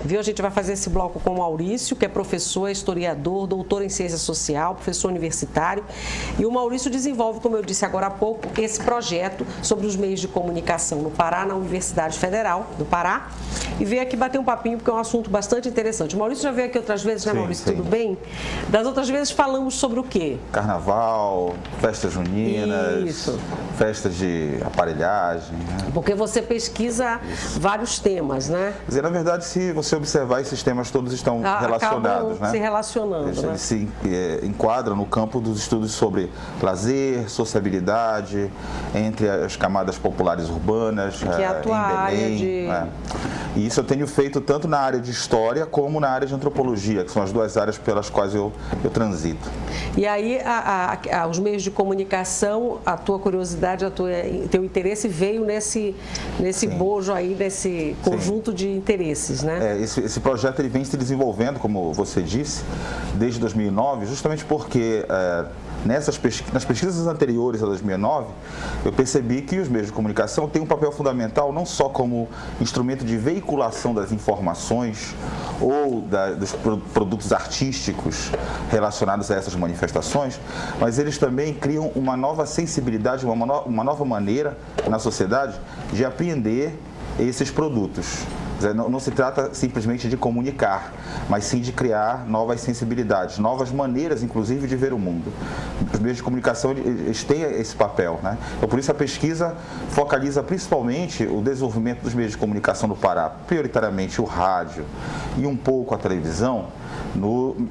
Viu? A gente vai fazer esse bloco com o Maurício, que é professor, historiador, doutor em ciência social, professor universitário. E o Maurício desenvolve, como eu disse agora há pouco, esse projeto sobre os meios de comunicação no Pará, na Universidade Federal do Pará. E veio aqui bater um papinho, porque é um assunto bastante interessante. O Maurício já veio aqui outras vezes, né, Maurício? Sim. Tudo bem? Das outras vezes falamos sobre o quê? Carnaval, festas juninas, festas de aparelhagem. Né? Porque você pesquisa vários temas, né? Quer dizer, na verdade, se você observar, esses temas todos estão relacionados, né? Se relacionando, eles se enquadram no campo dos estudos sobre lazer, sociabilidade, entre as camadas populares urbanas, que é a tua área de... E isso eu tenho feito tanto na área de história como na área de antropologia, que são as duas áreas pelas quais eu transito. E aí, os meios de comunicação, a tua curiosidade, teu interesse veio nesse bojo aí, nesse conjunto de interesses, né? Esse projeto ele vem se desenvolvendo, como você disse, desde 2009, justamente porque... nas pesquisas anteriores a 2009, eu percebi que os meios de comunicação têm um papel fundamental não só como instrumento de veiculação das informações ou dos produtos artísticos relacionados a essas manifestações, mas eles também criam uma nova sensibilidade, uma nova maneira na sociedade de apreender esses produtos. Não se trata simplesmente de comunicar, mas sim de criar novas sensibilidades, novas maneiras, inclusive, de ver o mundo. Os meios de comunicação eles têm esse papel, né? Então, por isso a pesquisa focaliza principalmente o desenvolvimento dos meios de comunicação no Pará, prioritariamente o rádio e um pouco a televisão,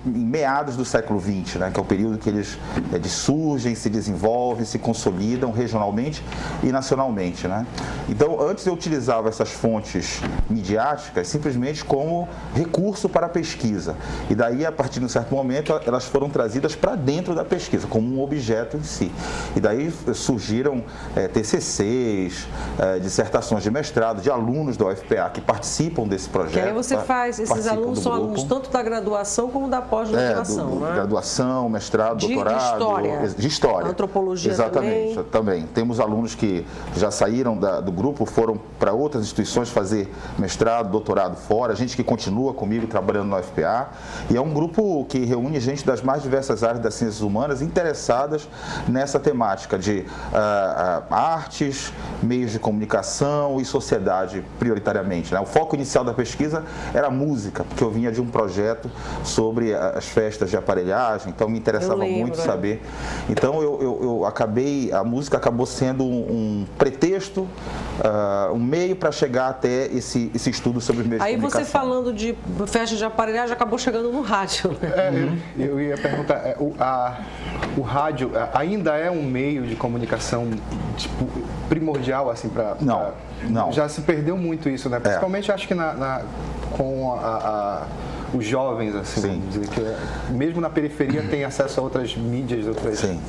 em meados do século XX, né, que é o período que eles surgem, se desenvolvem, se consolidam regionalmente e nacionalmente. Né? Então, antes eu utilizava essas fontes midiáticas simplesmente como recurso para a pesquisa. E daí, a partir de um certo momento, elas foram trazidas para dentro da pesquisa, como um objeto em si. E daí surgiram TCCs, dissertações de mestrado, de alunos da UFPA que participam desse projeto. Que aí você faz, esses alunos são alunos tanto da graduação como da pós-graduação, né? Graduação, mestrado, doutorado. De história. Antropologia. Exatamente, também. Temos alunos que já saíram do grupo, foram para outras instituições fazer mestrado, doutorado fora, gente que continua comigo trabalhando na UFPA. E é um grupo que reúne gente das mais diversas áreas das ciências humanas interessadas nessa temática de artes, meios de comunicação e sociedade, prioritariamente. Né? O foco inicial da pesquisa era a música, porque eu vinha de um projeto sobre as festas de aparelhagem, então me interessava muito saber. Então a música acabou sendo um pretexto, um meio para chegar até esse estudo sobre os meios de comunicação. Aí você falando de festa de aparelhagem acabou chegando no rádio. Né? Eu ia perguntar, o rádio ainda é um meio de comunicação primordial assim para... Não. Já se perdeu muito isso, né? Principalmente acho que com os jovens, assim, vamos dizer, que mesmo na periferia tem acesso a outras mídias, Sim.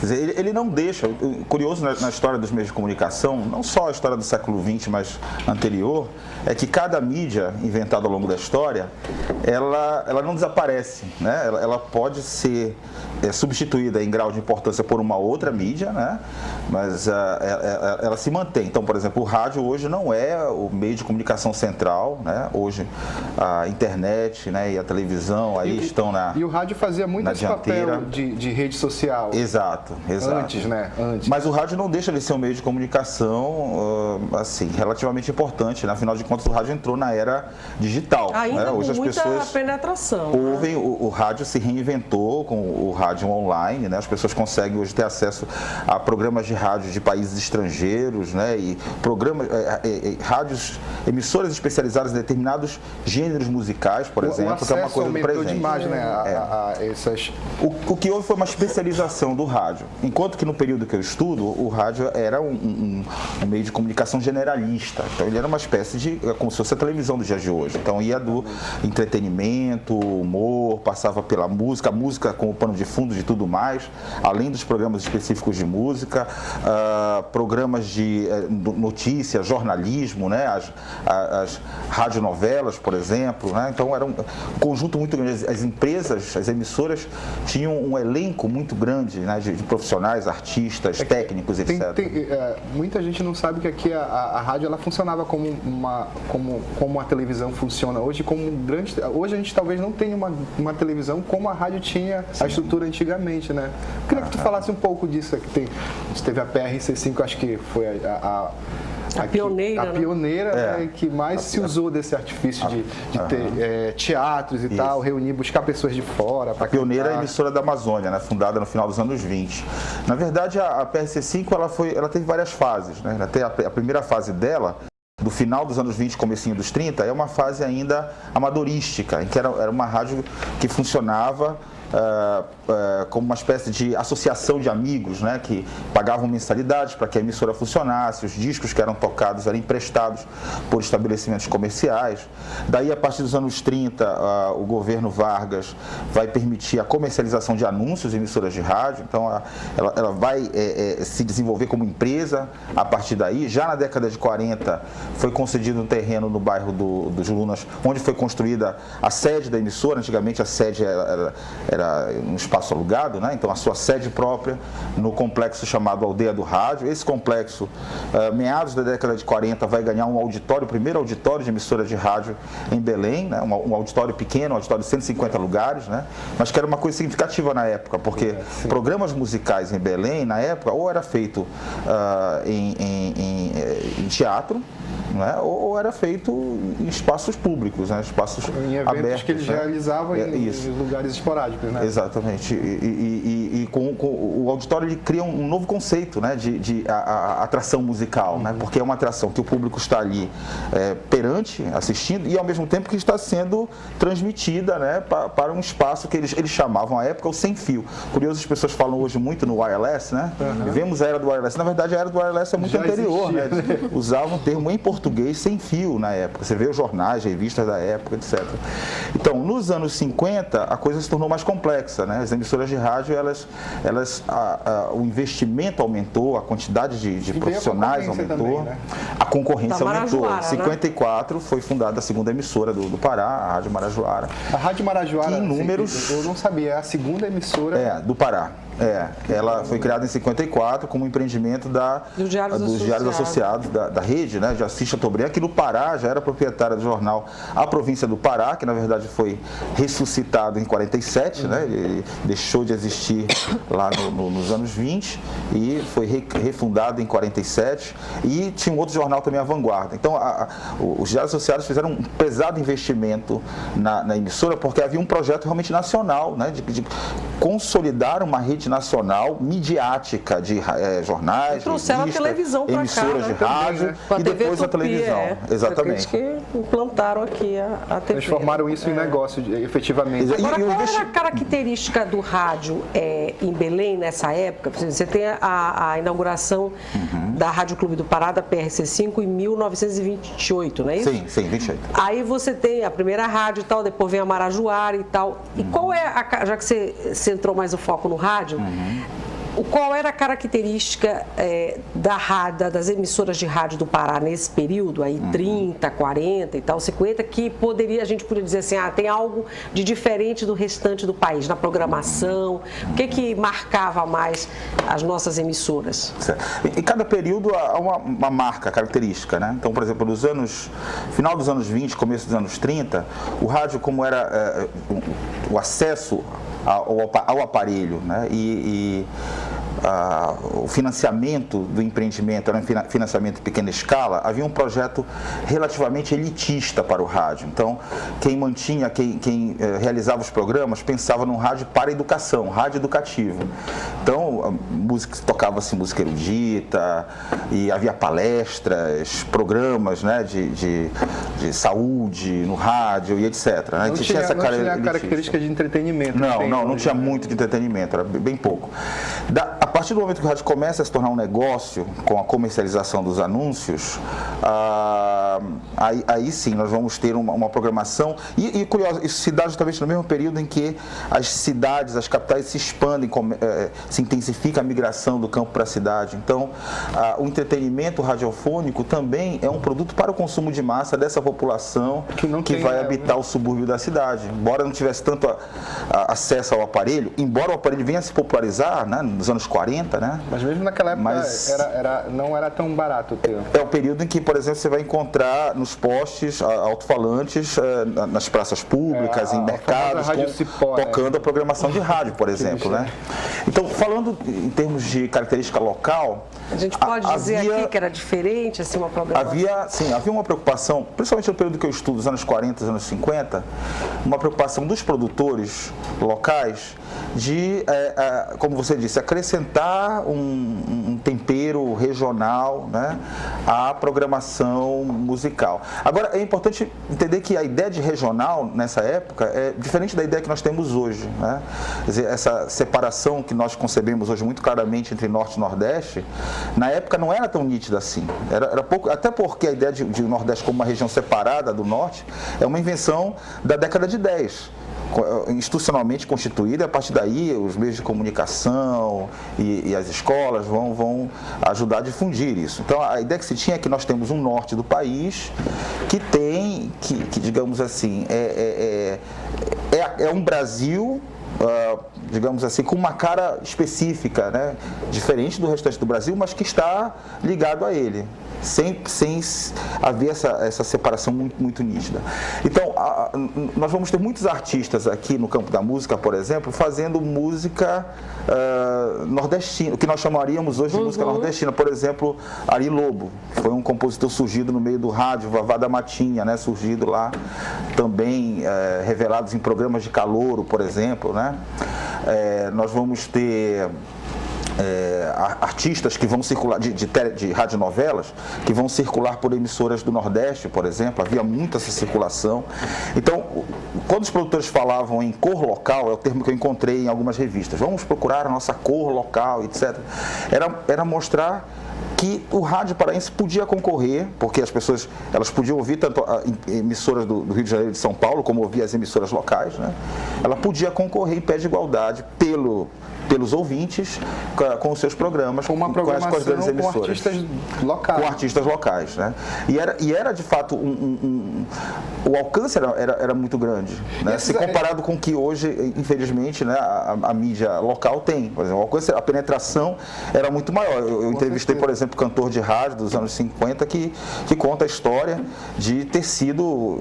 Quer dizer, ele não deixa, curioso na história dos meios de comunicação, não só a história do século XX, mas anterior, é que cada mídia inventada ao longo da história, ela não desaparece, né? Ela pode ser substituída em grau de importância por uma outra mídia, né? Mas ela se mantém. Então, por exemplo, o rádio hoje não é o meio de comunicação central, né? Hoje a internet, né, e a televisão aí estão na E o rádio fazia muito esse papel de rede social. Exato. Antes, né? Antes. Mas o rádio não deixa de ser um meio de comunicação, assim, relativamente importante, né? Afinal de contas, o rádio entrou na era digital. Ainda né? Hoje com muita penetração. Ouvem, o rádio se reinventou com o rádio online, né? As pessoas conseguem hoje ter acesso a programas de rádio de países estrangeiros, né? E programas, rádios, emissoras especializadas em determinados gêneros musicais, por exemplo, que é uma coisa do presente. Demais, né? O que houve foi uma especialização do rádio. Enquanto que no período que eu estudo, o rádio era um meio de comunicação generalista. Então ele era uma espécie de, como se fosse a televisão dos dias de hoje. Então ia do entretenimento, humor, passava pela música, a música com o pano de fundo de tudo mais, além dos programas específicos de música, programas de notícia, jornalismo, né? As radionovelas, por exemplo, né? Então era um conjunto muito grande. As empresas, as emissoras tinham um elenco muito grande, né, de profissionais, artistas, técnicos, etc. Muita gente não sabe que aqui a rádio ela funcionava como a televisão funciona hoje, hoje a gente talvez não tenha uma televisão como a rádio tinha a estrutura antigamente, né? Eu queria que tu falasse um pouco disso. Você teve a PRC5, acho que foi a pioneira, né, que mais se usou desse artifício de ter teatros e tal, buscar pessoas de fora. A pioneira é a emissora da Amazônia, né, fundada no final dos anos 20. Na verdade, a PRC5 ela teve várias fases. Né? A primeira fase dela, do final dos anos 20, comecinho dos 30, é uma fase ainda amadorística, em que era uma rádio que funcionava como uma espécie de associação de amigos, né, que pagavam mensalidades para que a emissora funcionasse, os discos que eram tocados eram emprestados por estabelecimentos comerciais. Daí, a partir dos anos 30, o governo Vargas vai permitir a comercialização de anúncios em emissoras de rádio, então ela vai se desenvolver como empresa a partir daí. Já na década de 40, foi concedido um terreno no bairro dos Lunas, onde foi construída a sede da emissora. Antigamente a sede era um espaço alugado, né? Então a sua sede própria no complexo chamado Aldeia do Rádio. Esse complexo, meados da década de 40, vai ganhar um auditório, o primeiro auditório de emissora de rádio em Belém, né? Um auditório pequeno, um auditório de 150 lugares, né? Mas que era uma coisa significativa na época, porque programas musicais em Belém, na época, ou era feito em teatro, né? Ou era feito em espaços públicos, né? Espaços em eventos abertos, que eles realizavam em lugares esporádicos, né? Exatamente. E com o auditório ele cria um novo conceito, né, de atração musical, né? Porque é uma atração que o público está ali perante, assistindo, e ao mesmo tempo que está sendo transmitida, né, para um espaço que eles chamavam à época o sem fio. Curioso, as pessoas falam hoje muito no wireless, né? Vivemos a era do wireless. Na verdade, a era do wireless é muito anterior, né? Usavam o termo em português sem fio na época. Você vê os jornais, revistas da época, etc. Então, nos anos 50, a coisa se tornou mais complexa, né? As emissoras de rádio, o investimento aumentou, a quantidade de profissionais aumentou, também, né? A concorrência aumentou. Em 54 foi fundada a segunda emissora do Pará, a Rádio Marajoara. A Rádio Marajoara, em números, eu não sabia, é a segunda emissora do Pará. Ela foi criada em 54 como empreendimento dos Diários Associados da rede, né, de Assis Chateaubriand, que no Pará já era proprietária do jornal A Província do Pará, que na verdade foi ressuscitado em 47, né, ele deixou de existir lá nos anos 20 e foi refundado em 47, e tinha um outro jornal também, A Vanguarda. Então os Diários Associados fizeram um pesado investimento na emissora, porque havia um projeto realmente nacional, né, de consolidar uma rede nacional midiática de jornais, trouxeram revistas, a televisão para emissoras cá, de rádio, né? E depois a televisão. Exatamente. Que implantaram aqui a TV. Transformaram isso em negócio, efetivamente. Agora, qual era a característica do rádio em Belém nessa época? Você tem a inauguração da Rádio Clube do Pará, da PRC5, em 1928, não é isso? Sim, 28. Aí você tem a primeira rádio e tal, depois vem a Marajoara e tal. E qual é já que você centrou mais o foco no rádio, qual era a característica das emissoras de rádio do Pará nesse período, aí 30, 40 e tal, 50, que a gente poderia dizer assim, tem algo de diferente do restante do país, na programação? O que marcava mais as nossas emissoras? Em cada período há uma marca característica, né? Então, por exemplo, final dos anos 20, começo dos anos 30, o rádio, como era o acesso ao aparelho, né? O financiamento do empreendimento era um financiamento de pequena escala, havia um projeto relativamente elitista para o rádio. Então, quem realizava os programas pensava num rádio para educação, rádio educativo. Então, tocava-se música erudita, e havia palestras, programas, né, de saúde no rádio e etc. Né? Não tinha a característica de entretenimento. Não tinha muito de entretenimento, era bem pouco. partir do momento que o rádio começa a se tornar um negócio com a comercialização dos anúncios, aí sim nós vamos ter uma programação e curioso, isso se dá justamente no mesmo período em que as cidades, as capitais se expandem, se intensifica a migração do campo para a cidade. Então, o entretenimento radiofônico também é um produto para o consumo de massa dessa população que vai habitar o subúrbio da cidade. Embora não tivesse tanto acesso ao aparelho, embora o aparelho venha a se popularizar, né, nos anos 40, né? Mas mesmo naquela época não era tão barato ter. É o período em que, por exemplo, você vai encontrar nos postes alto-falantes, nas praças públicas, em mercados, tocando a programação de rádio, por exemplo, né? Então, falando em termos de característica local, a gente pode dizer aqui que era diferente, assim, uma programação? Havia uma preocupação, principalmente no período que eu estudo, os anos 40, anos 50, uma preocupação dos produtores locais de, como você disse, acrescentar um tempero regional, né, à programação musical. Agora, é importante entender que a ideia de regional, nessa época, é diferente da ideia que nós temos hoje, né? Quer dizer, essa separação que nós concebemos hoje muito claramente entre Norte e Nordeste, na época não era tão nítida assim. Era pouco, até porque a ideia de Nordeste como uma região separada do Norte é uma invenção da década de 10. Institucionalmente constituída, a partir daí os meios de comunicação e as escolas vão ajudar a difundir isso. Então a ideia que se tinha é que nós temos um norte do país que tem, que digamos assim, é um Brasil, digamos assim, com uma cara específica, né? Diferente do restante do Brasil, mas que está ligado a ele, sem haver essa separação muito nítida. Então, nós vamos ter muitos artistas aqui no campo da música, por exemplo, fazendo música nordestina, o que nós chamaríamos hoje de música nordestina. Por exemplo, Ari Lobo, foi um compositor surgido no meio do rádio, Vavá da Matinha, né? Surgido lá, também revelados em programas de calouro, por exemplo, né? Nós vamos ter artistas que vão circular, de radionovelas, que vão circular por emissoras do Nordeste, por exemplo. Havia muita essa circulação. Então, quando os produtores falavam em cor local, é o termo que eu encontrei em algumas revistas, vamos procurar a nossa cor local, etc. Era mostrar que o rádio paraense podia concorrer, porque as pessoas elas podiam ouvir tanto emissoras do Rio de Janeiro e de São Paulo, como ouvir as emissoras locais, né? Ela podia concorrer em pé de igualdade pelos ouvintes com os seus programas, com uma programação com as grandes emissoras, com artistas locais. Com artistas locais, né? E era de fato o alcance era muito grande, né? Se comparado com o que hoje, infelizmente, né, a mídia local tem. Por exemplo, o alcance, a penetração era muito maior. Eu entrevistei, por exemplo, cantor de rádio dos anos 50 que conta a história de ter sido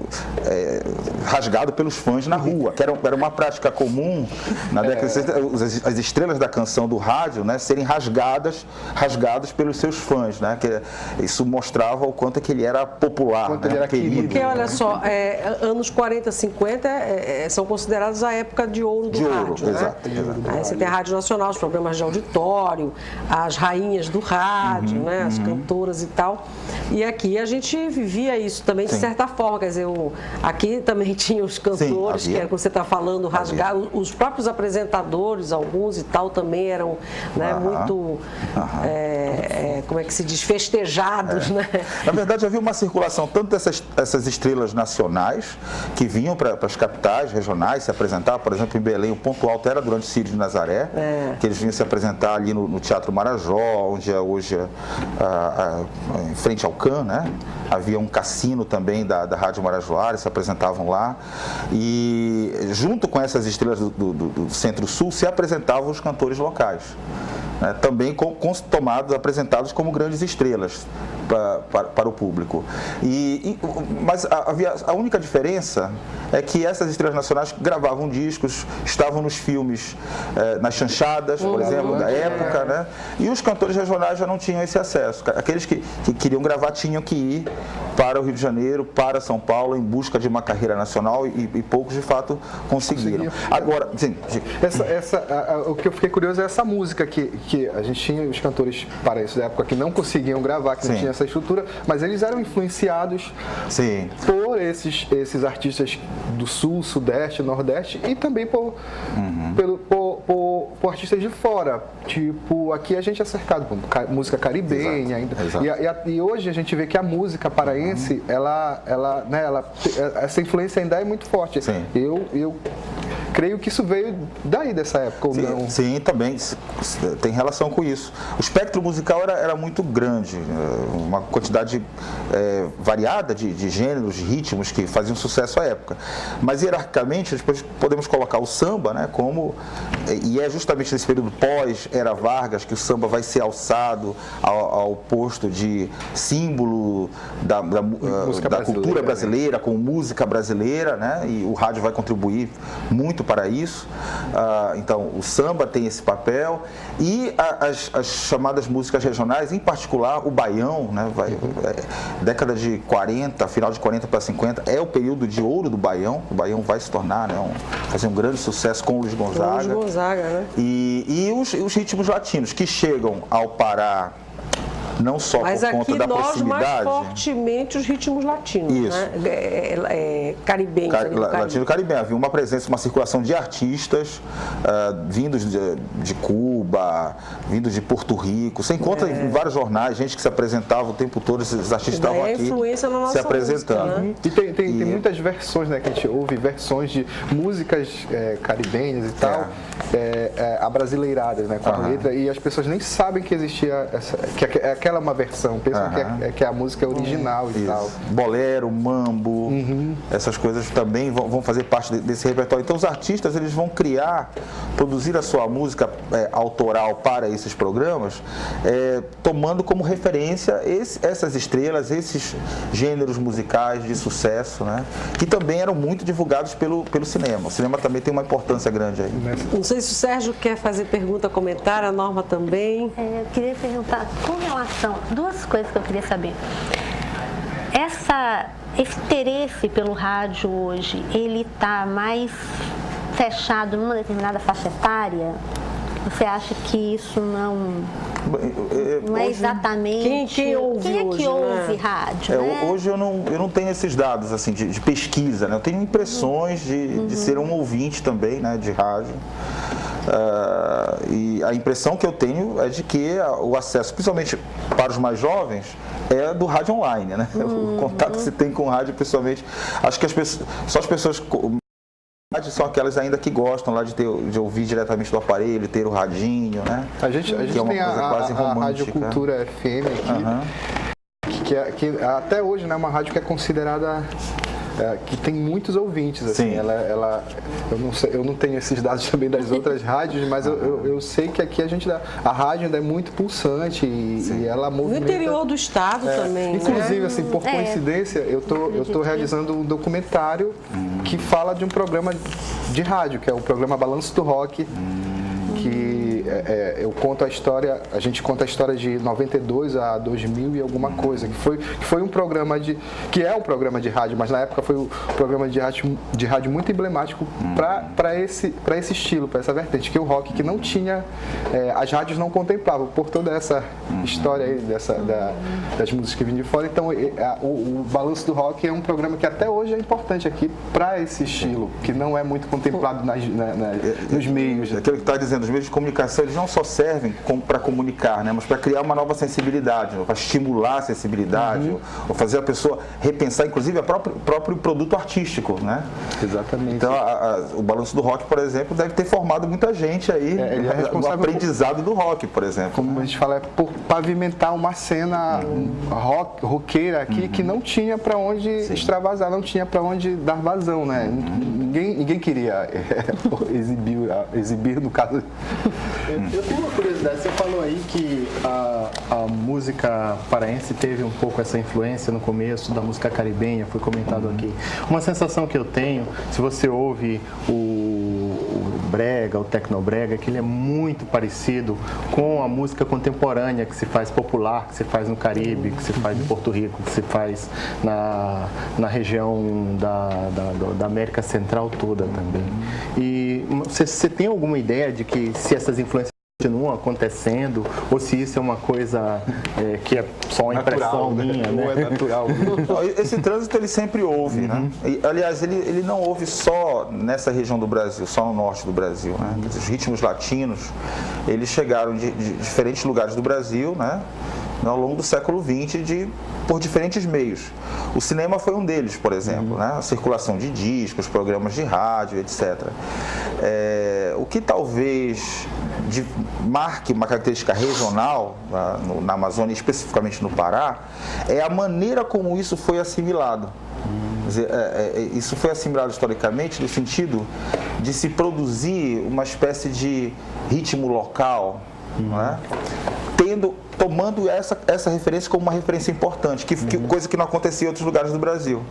rasgado pelos fãs na rua, que era uma prática comum na década de 60, as estrelas da canção do rádio, né, serem rasgados pelos seus fãs, né? Que isso mostrava o quanto que ele era popular, quanto ele era querido. Porque, olha só, anos 40, 50 são considerados a época de ouro do rádio, exato, né? exato. Aí você tem a Rádio Nacional, os programas de auditório, as rainhas do rádio, né, as cantoras e tal. E aqui a gente vivia isso também, de certa forma. Quer dizer, aqui também tinha os cantores, que é o que você está falando, rasgados. Os próprios apresentadores, alguns e tal, também eram, né, muito, como é que se diz, festejados, né? Na verdade, havia uma circulação tanto dessas estrelas nacionais que vinham para as capitais regionais se apresentar. Por exemplo, em Belém, o ponto alto era durante Círio de Nazaré, que eles vinham se apresentar ali no Teatro Marajó, onde é hoje em frente ao CAN, né? Havia um cassino também da Rádio Marajoara, se apresentavam lá. E junto com essas estrelas do Centro-Sul se apresentavam os cantores locais, né? Também apresentados como grandes estrelas para o público. Mas a única diferença é que essas estrelas nacionais gravavam discos, estavam nos filmes, nas chanchadas, por exemplo, da época, né? E os cantores regionais já não tinham esse acesso. Aqueles que queriam gravar tinham que ir para o Rio de Janeiro, para São Paulo, em busca de uma carreira nacional, e poucos de fato conseguiram. Agora, sim. O que eu fiquei curioso é essa música que a gente tinha os cantores paraenses da época que não conseguiam gravar, que não tinha essa estrutura, mas eles eram influenciados por esses artistas do Sul, Sudeste, Nordeste, e também por por artistas de fora. Tipo, aqui a gente é cercado por música caribenha. Exato. E hoje a gente vê que a música paraense, essa influência ainda é muito forte. Sim. Eu creio que isso veio daí dessa época, ou não? Sim, também tem relação com isso. O espectro musical era muito grande, uma quantidade variada de gêneros, de ritmos que faziam sucesso à época. Mas hierarquicamente, depois podemos colocar o samba, né, e é justamente nesse período pós-Era Vargas que o samba vai ser alçado ao posto de símbolo da cultura brasileira, com música brasileira, né, e o rádio vai contribuir muito para isso. Então, o samba tem esse papel e as chamadas músicas regionais, em particular o baião, né, década de 40, final de 40 para 50, é o período de ouro do baião. O baião vai se tornar, né, fazer um grande sucesso com o Luiz Gonzaga. Né? E os ritmos latinos que chegam ao Pará, não só por conta da proximidade. Mas aqui nós mais fortemente os ritmos latinos, isso. Né? Caribenhos. Latino-caribenho. Havia uma presença, uma circulação de artistas vindos de Cuba, vindos de Porto Rico. Você encontra em vários jornais, gente que se apresentava o tempo todo, esses artistas estavam aqui influência na nossa se apresentando. Música, né? E tem muitas versões, né, que a gente ouve, versões de músicas caribenhas e tal, abrasileiradas, né, com a letra, e as pessoas nem sabem que existia aquela uma versão, pensam que a música é original e tal. Bolero, mambo, essas coisas também vão fazer parte desse repertório. Então os artistas eles vão produzir a sua música autoral para esses programas, tomando como referência essas estrelas, esses gêneros musicais de sucesso, né, que também eram muito divulgados pelo cinema. O cinema também tem uma importância grande aí. Não sei se o Sérgio quer fazer pergunta, comentário, a Norma também. Eu queria perguntar, com relação, duas coisas que eu queria saber. Esse interesse pelo rádio hoje, ele está mais fechado numa determinada faixa etária? Você acha que isso não é exatamente... Quem ouve Quem é que hoje, ouve né? rádio? Né? Hoje eu não tenho esses dados assim, de pesquisa, né? Eu tenho impressões de ser um ouvinte também, né, de rádio. E a impressão que eu tenho é de que o acesso, principalmente para os mais jovens, é do rádio online, né? O contato que se tem com o rádio, pessoalmente, acho que só as pessoas são aquelas ainda que gostam lá de ouvir diretamente do aparelho, ter o radinho, né? A gente tem a Rádio Cultura FM aqui, que até hoje, né, é uma rádio que é considerada... que tem muitos ouvintes, assim. Eu não tenho esses dados também das outras rádios, mas eu sei que aqui a rádio ainda é muito pulsante e ela movimenta... No interior do estado também, inclusive, né? assim, por coincidência, eu tô realizando um documentário que fala de um programa de rádio, que é o programa Balanço do Rock, que a gente conta a história de 92 a 2000 e alguma coisa, que foi um programa que é um programa de rádio, mas na época foi um programa de rádio muito emblemático para esse estilo, para essa vertente, que o rock que não tinha, as rádios não contemplavam, por toda essa história aí das músicas que vinham de fora. Então o Balanço do Rock é um programa que até hoje é importante aqui para esse estilo, que não é muito contemplado nos meios. Aquilo que está dizendo, os meios de comunicação eles não só servem para comunicar, né, mas para criar uma nova sensibilidade, para estimular a sensibilidade, ou fazer a pessoa repensar, inclusive, o próprio produto artístico, né? Exatamente. Então, o Balanço do Rock, por exemplo, deve ter formado muita gente aí no aprendizado do rock, por exemplo. Como a gente fala, por pavimentar uma cena roqueira aqui que não tinha para onde extravasar, não tinha para onde dar vazão, né? Ninguém queria exibir no caso. Eu tenho uma curiosidade, você falou aí que a música paraense teve um pouco essa influência no começo da música caribenha, foi comentado aqui. Uma sensação que eu tenho, se você ouve o brega, o tecnobrega, que ele é muito parecido com a música contemporânea que se faz popular, que se faz no Caribe, que se faz em Porto Rico, que se faz na região da América Central toda também. E você tem alguma ideia de que se essas influências continuam acontecendo, ou se isso é uma coisa que é só uma impressão minha, né? Ou é natural. Esse trânsito ele sempre houve, né? E, aliás, ele não houve só nessa região do Brasil, só no norte do Brasil, né? Os ritmos latinos, eles chegaram de diferentes lugares do Brasil, né? Ao longo do século XX, por diferentes meios. O cinema foi um deles, por exemplo, né? A circulação de discos, programas de rádio, etc. O que talvez marque uma característica regional na Amazônia, especificamente no Pará, é a maneira como isso foi assimilado. Quer dizer, isso foi assimilado historicamente no sentido de se produzir uma espécie de ritmo local, não é? Tomando essa referência como uma referência importante, coisa que não acontecia em outros lugares do Brasil.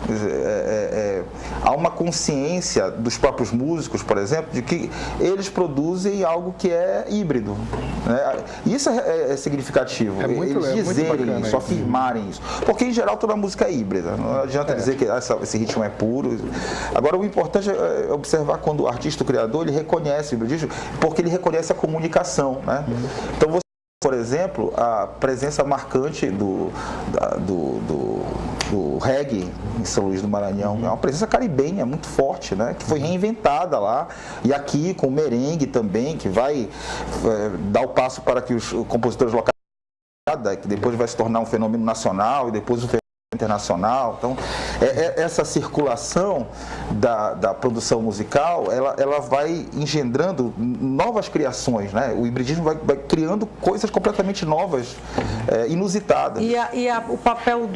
Quer dizer, há uma consciência dos próprios músicos, por exemplo, de que eles produzem algo que é híbrido, né? Isso é significativo, eles dizerem isso, afirmarem isso, porque em geral toda a música é híbrida, não adianta dizer que esse ritmo é puro. Agora o importante é observar quando o artista, o criador, ele reconhece o hibridismo, porque ele reconhece a comunicação, né? Então por exemplo, a presença marcante do reggae em São Luís do Maranhão, é uma presença caribenha muito forte, né? Que foi reinventada lá, e aqui com o merengue também, que vai dar o passo para que os compositores locais, que depois vai se tornar um fenômeno nacional e depois um fenômeno internacional. Então, essa circulação da produção musical, ela vai engendrando novas criações, né? O hibridismo vai criando coisas completamente novas, inusitadas. O papel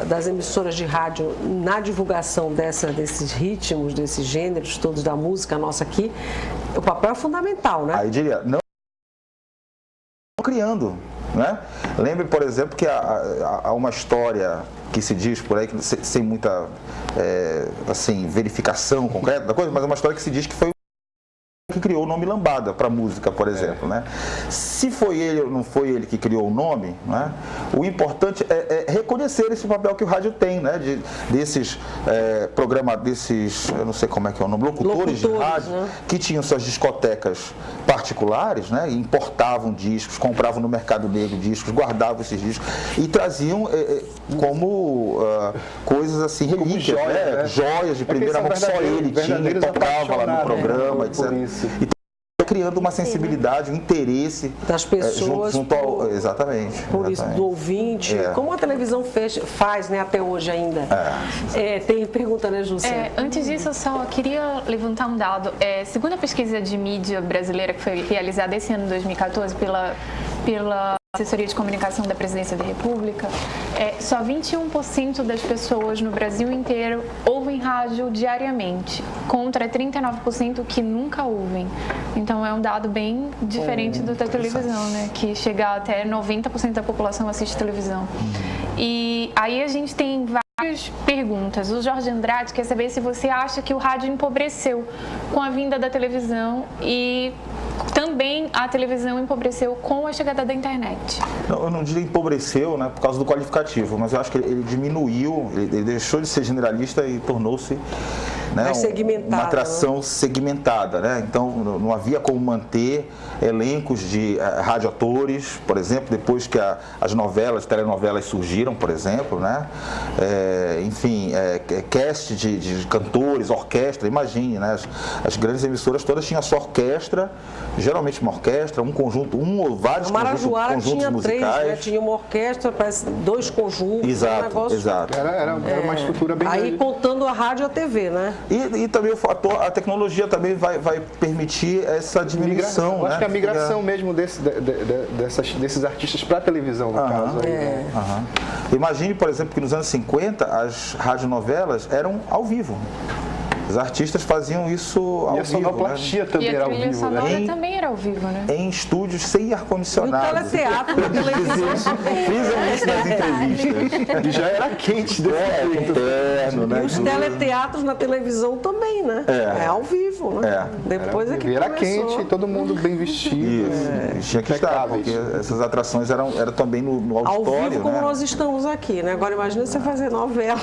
das emissoras de rádio na divulgação desses ritmos, desses gêneros todos da música nossa aqui, o papel é fundamental, né? Aí diria, não criando, né? Lembre, por exemplo, que há uma história que se diz por aí, sem muita verificação concreta da coisa, mas é uma história que se diz que foi que criou o nome lambada para música, por exemplo, né? Se foi ele ou não foi ele que criou o nome, né? O importante é reconhecer esse papel que o rádio tem, né? Desses eu não sei como é que é o nome, locutores de rádio, né? Que tinham suas discotecas particulares, né? Importavam discos, compravam no mercado negro discos, guardavam esses discos e traziam como coisas assim, relíquias, né? Joias de primeira mão que só ele tinha e tocava lá no programa, etc. E criando uma sensibilidade, um interesse das pessoas junto ao, exatamente. Isso, do ouvinte, como a televisão faz, né, até hoje ainda. Tem pergunta, né, Júcia? Antes disso, eu só queria levantar um dado. Segundo a pesquisa de mídia brasileira que foi realizada esse ano, 2014, pela Assessoria de Comunicação da Presidência da República, só 21% das pessoas no Brasil inteiro ouvem rádio diariamente, contra 39% que nunca ouvem. Então é um dado bem diferente da televisão, né? Que chega até 90% da população assiste televisão. E aí a gente tem várias perguntas. O Jorge Andrade quer saber se você acha que o rádio empobreceu com a vinda da televisão e também a televisão empobreceu com a chegada da internet. Não, eu não diria empobreceu, né, por causa do qualificativo, mas eu acho que ele diminuiu, ele deixou de ser generalista e tornou-se, né, uma atração segmentada, né? Então não havia como manter elencos de radioatores, por exemplo, depois que as telenovelas surgiram, por exemplo, né? Cast de cantores, orquestra, imagine, né? As grandes emissoras todas tinham a sua orquestra, geralmente uma orquestra, um conjunto, ou vários conjuntos musicais. 3, né? Tinha uma orquestra, parece 2 conjuntos. Exato. Era uma estrutura bem aí contando a rádio e a TV, né? E também o fator, a tecnologia também vai permitir essa diminuição. Eu acho que a migração mesmo desses artistas para a televisão, no caso. Imagine, por exemplo, que nos anos 50 as radionovelas eram ao vivo. Os artistas faziam isso ao vivo. E a sonoplastia também era ao vivo. E a trilha sonora também era ao vivo, né? Em estúdios sem ar-condicionado. E o teleteatro na televisão. Frisam isso nas entrevistas. E já era quente interno, né? E os teleteatros na televisão também, né? Ao vivo, né? Depois é que era começou. quente, todo mundo bem vestido. Isso. Tinha que estar, porque essas atrações eram também no auditório, ao vivo, como né? nós estamos aqui, né? Agora imagina você fazer novela,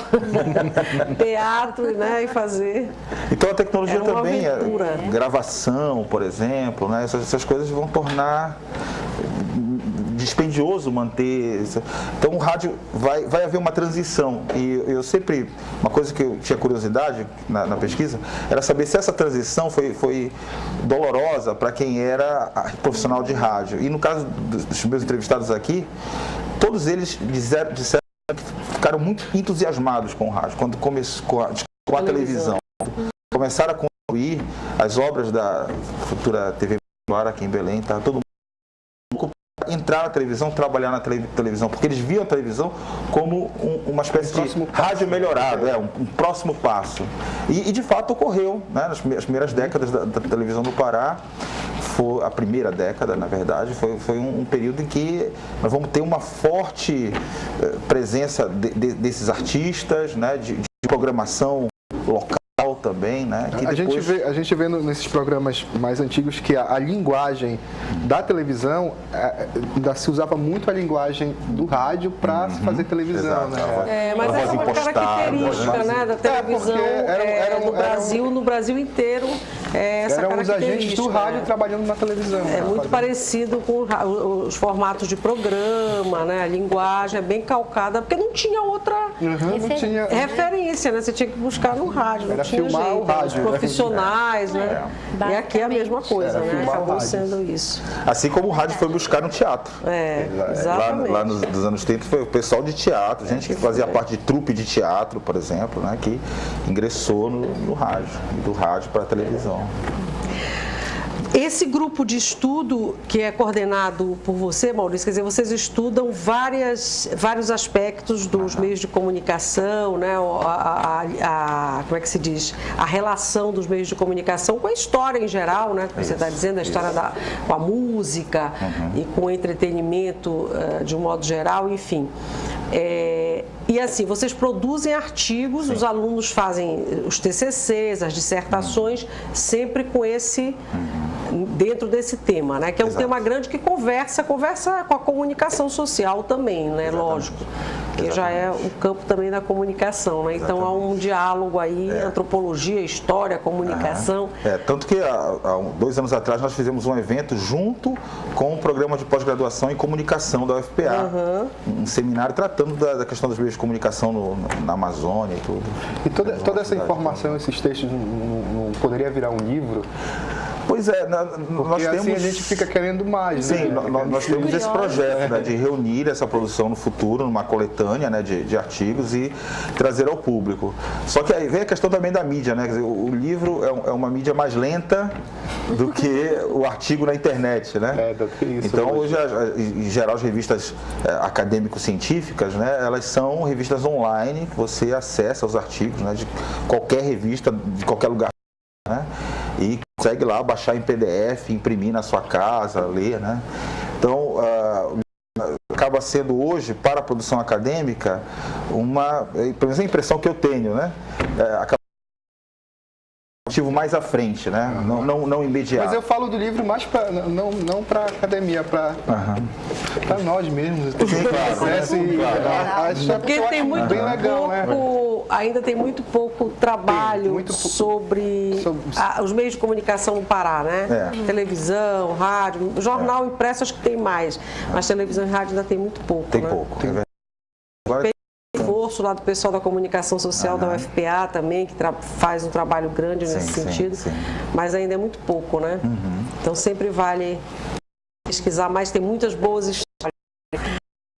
teatro, né? E fazer... Então a tecnologia Era uma também, aventura. gravação, por exemplo, né? Essas coisas vão tornar dispendioso manter. Então o rádio vai haver uma transição. E eu sempre, uma coisa que eu tinha curiosidade na pesquisa, era saber se essa transição foi dolorosa para quem era profissional de rádio. E no caso dos meus entrevistados aqui, todos eles disseram que ficaram muito entusiasmados com o rádio, quando começou com a televisão. Começaram a construir as obras da futura TV aqui em Belém, tá todo mundo entrar na televisão, trabalhar na televisão, porque eles viam a televisão como uma espécie de rádio melhorado, um próximo passo. E de fato ocorreu, né? Nas primeiras décadas da televisão do Pará, foi a primeira década, na verdade, foi um período em que nós vamos ter uma forte presença desses artistas, né? De programação local também, né? Que a gente vê nesses programas mais antigos que a linguagem da televisão ainda se usava muito a linguagem do rádio para se fazer televisão, né? Mas essa é uma característica, né, da televisão no Brasil inteiro. Eram os agentes do rádio trabalhando na televisão. É muito parecido com os formatos de programa, né? A linguagem é bem calcada, porque não tinha outra referência, né? Você tinha que buscar no rádio, não tinha jeito. O rádio, os profissionais, né? E aqui é a mesma coisa, né? Acabou sendo isso. Assim como o rádio foi buscar no teatro. Exatamente. Lá nos anos 30 foi o pessoal de teatro, gente que fazia parte de trupe de teatro, por exemplo, né? Que ingressou no rádio, do rádio para a televisão. Esse grupo de estudo que é coordenado por você, Maurício, quer dizer, vocês estudam vários aspectos dos meios de comunicação, né? Como é que se diz? A relação dos meios de comunicação com a história em geral, né? Você está dizendo, a história com a música e com o entretenimento de um modo geral, enfim. E assim, vocês produzem artigos, os alunos fazem os TCCs, as dissertações, sempre com dentro desse tema, né? Que é um tema grande que conversa com a comunicação social também, né? Lógico, que já é o campo também da comunicação, né? Então há um diálogo aí, antropologia, história, comunicação. Tanto que há 2 anos atrás nós fizemos um evento junto com o programa de pós-graduação em comunicação da UFPA, um seminário tratando da questão dos meios de comunicação na Amazônia e tudo. E toda essa informação, esses textos, não poderia virar um livro? Pois é, Porque nós temos... assim a gente fica querendo mais, Sim, né? nós temos esse projeto, né, de reunir essa produção no futuro, numa coletânea, né, de artigos e trazer ao público. Só que aí vem a questão também da mídia, né? Quer dizer, o livro é uma mídia mais lenta do que o artigo na internet, né? Isso. Então, hoje, em geral, as revistas acadêmico-científicas, né, elas são revistas online, que você acessa os artigos, né, de qualquer revista, de qualquer lugar, né? E consegue lá baixar em PDF, imprimir na sua casa, ler, né? Então, acaba sendo hoje, para a produção acadêmica, pelo menos a impressão que eu tenho, né? Acaba mais à frente, né? Não imediato. Mas eu falo do livro mais não para academia, para nós mesmos. Sim, claro. Porque tem muito bem legal, ainda tem muito pouco trabalho sobre os meios de comunicação no Pará, né? Televisão, rádio, jornal impresso acho que tem mais, mas televisão e rádio ainda tem muito pouco. Tem né? pouco. Esforço lá do pessoal da comunicação social da UFPA também, que faz um trabalho grande nesse sentido, mas ainda é muito pouco, né? Então sempre vale pesquisar mais, tem muitas boas histórias.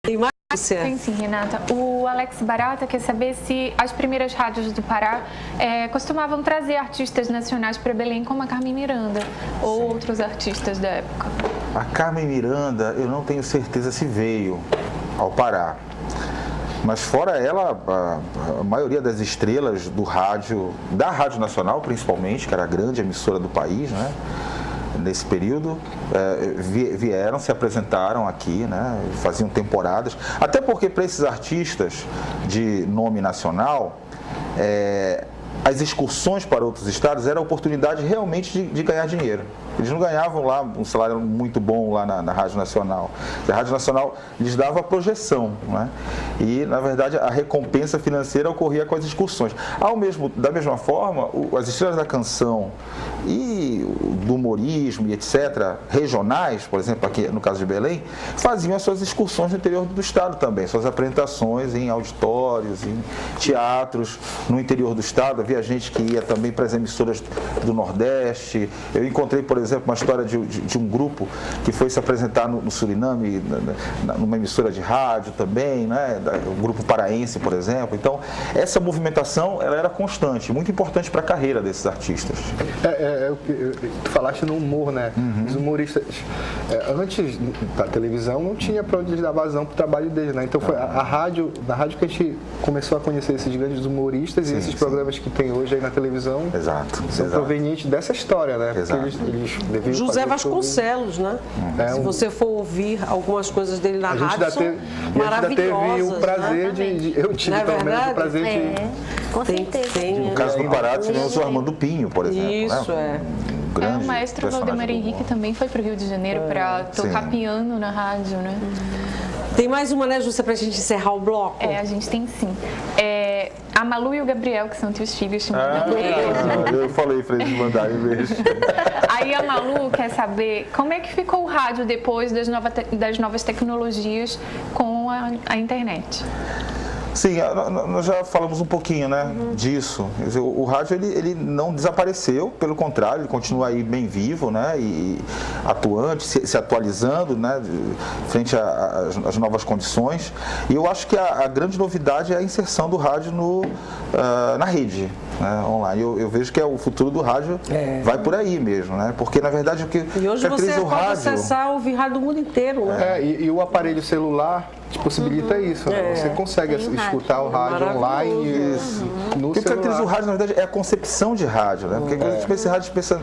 Tem mais? Tem sim, Renata. O Alex Barata quer saber se as primeiras rádios do Pará costumavam trazer artistas nacionais para Belém, como a Carmen Miranda ou outros artistas da época. A Carmen Miranda, eu não tenho certeza se veio ao Pará. Mas fora ela, a maioria das estrelas do rádio, da Rádio Nacional principalmente, que era a grande emissora do país, né? Nesse período, vieram, se apresentaram aqui, né? Faziam temporadas. Até porque para esses artistas de nome nacional, as excursões para outros estados era a oportunidade realmente de ganhar dinheiro. Eles não ganhavam lá um salário muito bom lá na Rádio Nacional. A Rádio Nacional lhes dava a projeção, né? E, na verdade, a recompensa financeira ocorria com as excursões. Da mesma forma, as estrelas da canção e do humorismo e etc., regionais, por exemplo, aqui no caso de Belém, faziam as suas excursões no interior do estado também, suas apresentações em auditórios, em teatros no interior do estado. Havia gente que ia também para as emissoras do Nordeste. Eu encontrei, por exemplo, uma história de um grupo que foi se apresentar no Suriname, numa emissora de rádio também, né? O grupo paraense, por exemplo. Então, essa movimentação ela era constante, muito importante para a carreira desses artistas. Tu falaste no humor, né? Os humoristas, antes da televisão, não tinha para onde eles dar vazão para o trabalho deles, né? Então, foi na rádio que a gente começou a conhecer esses grandes humoristas e esses programas que tem hoje aí na televisão são provenientes dessa história, né? Porque eles José Vasconcelos, né? Se você for ouvir algumas coisas dele na rádio, são maravilhosas. Teve o prazer eu tive pelo menos o prazer de... Com certeza. No caso do Pará, tivemos o Armando Pinho, por exemplo. Isso, né? O maestro Valdemar Henrique também foi para o Rio de Janeiro para tocar piano na rádio, né? Tem mais uma, né, Júcia, pra gente encerrar o bloco? A gente tem sim. A Malu e o Gabriel, que são teus filhos, te mandam eu falei para eles mandarem mesmo. Aí a Malu quer saber como é que ficou o rádio depois das novas tecnologias com a internet. Sim, nós já falamos um pouquinho, né, disso. Quer dizer, o rádio ele não desapareceu, pelo contrário, ele continua aí bem vivo, né, e atuante, se atualizando, né, frente às novas condições. E eu acho que a grande novidade é a inserção do rádio na rede, né, online. Eu vejo que o futuro do rádio vai por aí mesmo, né, porque na verdade o que e hoje você pode acessar, ouvir rádio do mundo inteiro, né? E o aparelho celular possibilita isso, né? Você consegue escutar o rádio online no celular. O que caracteriza o rádio, na verdade, é a concepção de rádio, né? Porque a gente pensa em rádio, pensa,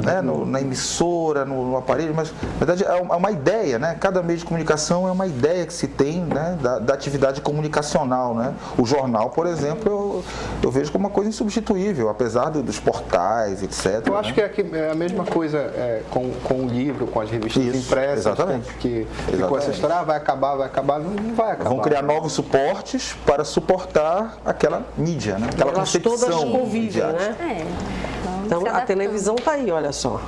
né, na emissora, no aparelho, mas na verdade é uma ideia, né? Cada meio de comunicação é uma ideia que se tem, né, da atividade comunicacional, né? O jornal, por exemplo, eu vejo como uma coisa insubstituível, apesar dos portais, etc. Eu acho que é a mesma coisa com o livro, com as revistas impressas. Exatamente. Que com essa história, vai acabar, não vai acabar. Vão criar novos suportes para suportar aquela mídia, né? Aquela concepção. Todas convivem, né? Então, a televisão está aí, olha só.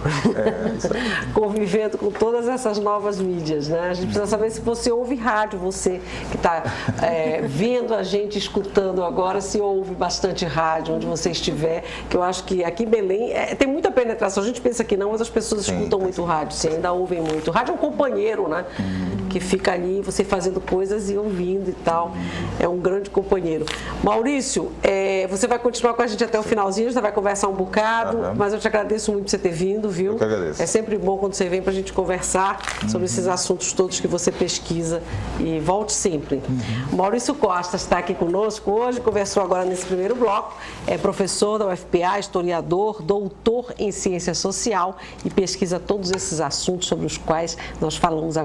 Isso aí. Convivendo com todas essas novas mídias, né? A gente precisa saber se você ouve rádio, você que está vendo a gente, escutando agora, se ouve bastante rádio, onde você estiver, que eu acho que aqui em Belém tem muita penetração. A gente pensa que não, mas as pessoas escutam muito rádio, sim, ainda ouvem muito. Rádio é um companheiro, né? Que fica ali, você fazendo coisas e ouvindo e tal. É um grande companheiro. Maurício, você vai continuar com a gente até o finalzinho, a gente vai conversar um bocado. Mas eu te agradeço muito por você ter vindo, viu? Eu que agradeço. É sempre bom quando você vem para a gente conversar sobre esses assuntos todos que você pesquisa e volte sempre. Maurício Costa está aqui conosco hoje, conversou agora nesse primeiro bloco, é professor da UFPA, historiador, doutor em ciência social e pesquisa todos esses assuntos sobre os quais nós falamos agora.